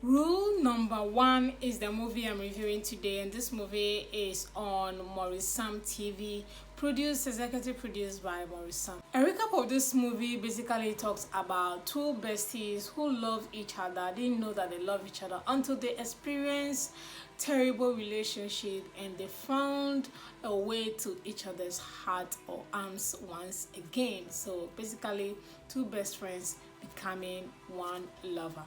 Rule number one is the movie I'm reviewing today, and this movie is on Maurice TV, executive produced by Maurice. A recap of this movie basically talks about two besties who love each other, didn't know that they love each other until they experience terrible relationship and they found a way to each other's heart or arms once again. So basically, two best friends becoming one lover.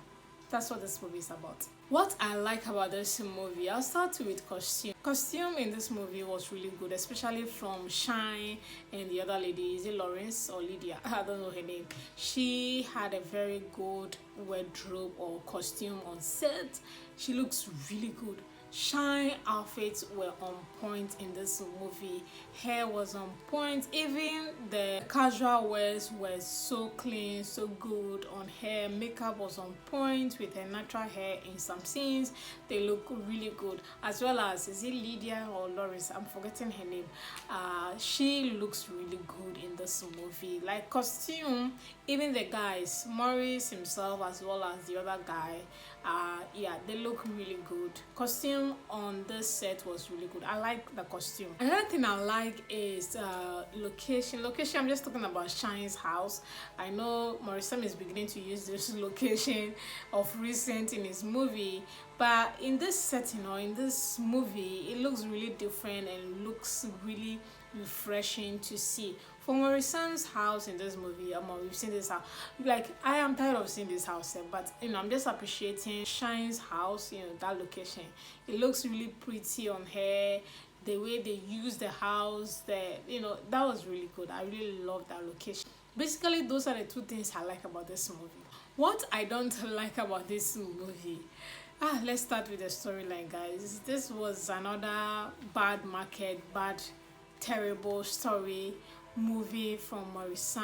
That's what this movie is about. What I like about this movie, I'll start with costume. Costume in this movie was really good, especially from Shine and the other lady. Is it Lawrence or Lydia? I don't know her name. She had a very good wardrobe or costume on set. She looks really good. Shine outfits were on point in this movie. Hair was on point. Even the casual wears were so clean, so good on hair. Makeup was on point with her natural hair in some scenes. They look really good. As well as, is it Lydia or Loris? I'm forgetting her name. She looks really good in this movie. Like costume, even the guys, Maurice himself as well as the other guy, yeah, they look really good. Costume on this set was really good. I like the costume. Another thing I like is location. I'm just talking about Shine's house. I know Maurice is beginning to use this location of recent in his movie, but in this setting or in this movie, it looks really different and looks really refreshing to see. For Maurice's house in this movie, we've seen this house. Like, I am tired of seeing this house, but I'm just appreciating Shine's house. That location. It looks really pretty on her. The way they use the house, that was really good. I really love that location. Basically, those are the two things I like about this movie. What I don't like about this movie, let's start with the storyline, guys. This was another bad market, terrible story movie from Maurice.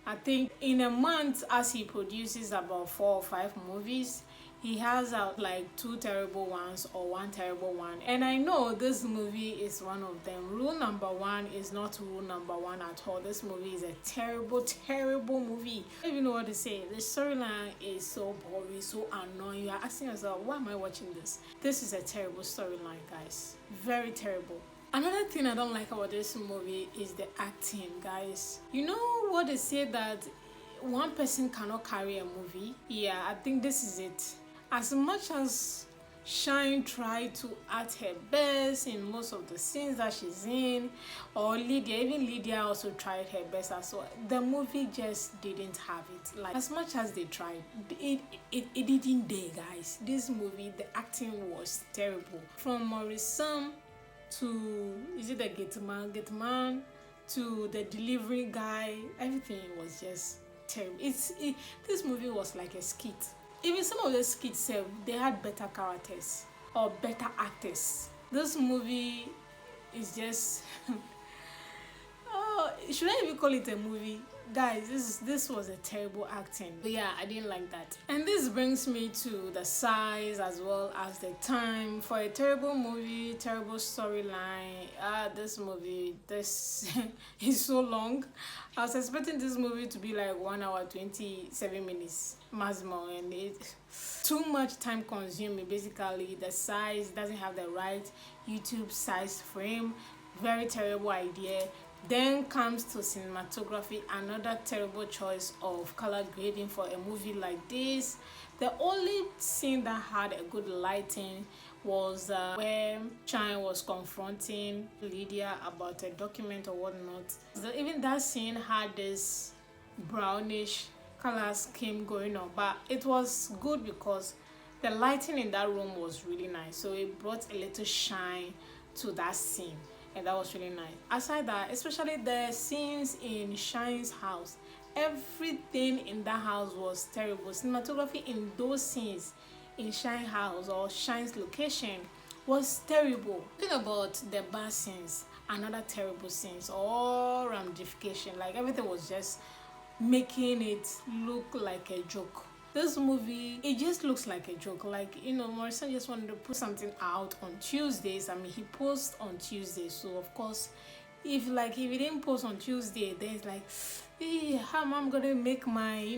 I think in a month, as he produces about 4 or 5 movies, he has out like 2 terrible ones or 1 terrible one. And I know this movie is one of them. Rule number 1 is not rule number 1 at all. This movie is a terrible, terrible movie. I don't even know what to say. The storyline is so boring, so annoying. You're asking yourself, why am I watching this? This is a terrible storyline, guys. Very terrible. Another thing I don't like about this movie is the acting, guys. You know what they say that one person cannot carry a movie? Yeah, I think this is it. As much as Shine tried to act her best in most of the scenes that she's in, or even Lydia also tried her best as well, the movie just didn't have it. Like, as much as they tried, it didn't dare, guys. This movie, the acting was terrible. From Maurice to, is it the gate man to the delivery guy, everything was just terrible. This movie was like a skit. Even some of the skits, they had better characters or better actors. This movie is just should I even call it a movie? Guys, this was a terrible acting. But yeah, I didn't like that. And this brings me to the size as well as the time. For a terrible movie, terrible storyline, this movie, this is so long. I was expecting this movie to be like 1 hour 27 minutes maximum, and it too much time consuming. Basically, the size doesn't have the right YouTube size frame. Very terrible idea. Then comes to cinematography, another terrible choice of color grading for a movie like this. The only scene that had a good lighting was where Shine was confronting Lydia about a document or whatnot. Even that scene had this brownish color scheme going on, but it was good because the lighting in that room was really nice, so it brought a little shine to that scene. And that was really nice. Aside that, especially the scenes in Shine's house, everything in that house was terrible. Cinematography in those scenes in Shine's house or Shine's location was terrible. Talking about the bad scenes, another terrible scenes or ramification. Like, everything was just making it look like a joke. This movie, it just looks like a joke. Like, Maurice just wanted to put something out on Tuesdays. I mean, he posts on Tuesdays, so of course, if he didn't post on Tuesday, then it's like, hey, how am I gonna make my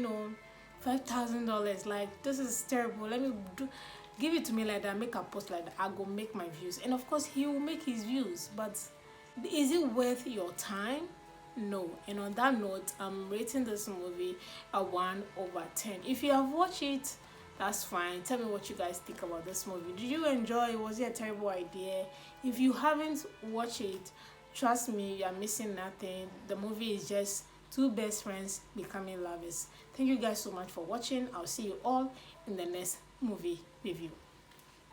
$5,000. Like, this is terrible. Let me give it to me like that, make a post like that, I go make my views. And of course he will make his views, but is it worth your time? No. And on that note, I'm rating this movie a 1/10. If you have watched it, that's fine. Tell me what you guys think about this movie. Did you enjoy it? Was it a terrible idea? If you haven't watched it, trust me, you're missing nothing. The movie is just two best friends becoming lovers. Thank you guys so much for watching. I'll see you all in the next movie review.